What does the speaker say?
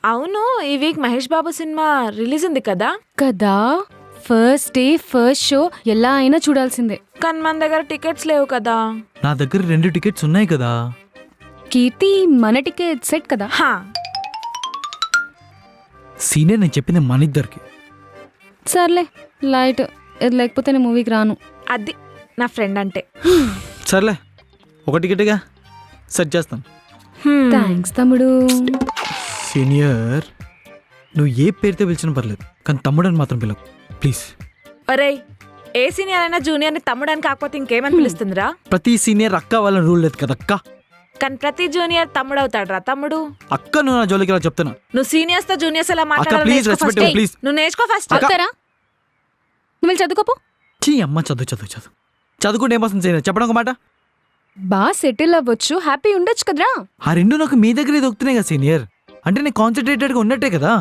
అవును, ఈ week Mahesh Babu cinema release ఉంది కదా. కదా, ఫస్ట్ డే ఫస్ట్ షో ఎలా అయినా చూడాల్సిందే. కానీ మన దగ్గర టికెట్స్ లేవు కదా. నా దగ్గర 2 టికెట్స్ ఉన్నాయి కదా. కీర్తి, మన టికెట్ సెట్ కదా. హా, సీనియర్ నేను చెప్పింది మన ఇద్దరికి. సర్లే లైట్, ఇది లేకపోతే నేను మూవీకి రాను. అది నా ఫ్రెండ్ అంటే. సర్లే, ఒక టికెట్గా సెట్ చేస్తాను. థ్యాంక్స్ తమ్ముడు. సీనియర్, నువ్వు ఏ పేరుతో పిలిచినా పర్లేదు, కానీ తమ్ముడు అని మాత్రం పిలవు ప్లీజ్. ఒరేయ్, ఏ సీనియర్ అయినా జూనియర్ ని తమ్ముడని కాకపోతే ఇంకేమని పిలుస్తుందిరా? ప్రతి సీనియర్ అక్క వాళ్ళని రూల్ లేదు కదా అక్క. కానీ ప్రతి జూనియర్ తమ్ముడు అవుతాడురా తమ్ముడు. అక్క నువ్వు నా జోలికి ఇలా చెప్తున్నా. నువ్వు సీనియర్స్ తో జూనియర్స్ ఎలా మాట్లాడాలో please నేర్చుకో respect first. me, please. నువ్వు నేర్చుకో ఫస్ట్. చెప్తారా? నువ్వు వెళ్ళి చదువుకోపో. చీ అమ్మ, చదువుకుంటే ఏమొస్తుంది సీనియర్, చెప్పడం ఒక మాట. బాగా సెటిల్ అవ్వచ్చు, హ్యాపీ ఉండొచ్చు కదరా. ఆ రెండు నాకు మీ దగ్గర దొరుకుతున్నాయి కదా సీనియర్, అంటే నేను కాన్సన్ట్రేటెడ్గా ఉన్నట్టే కదా.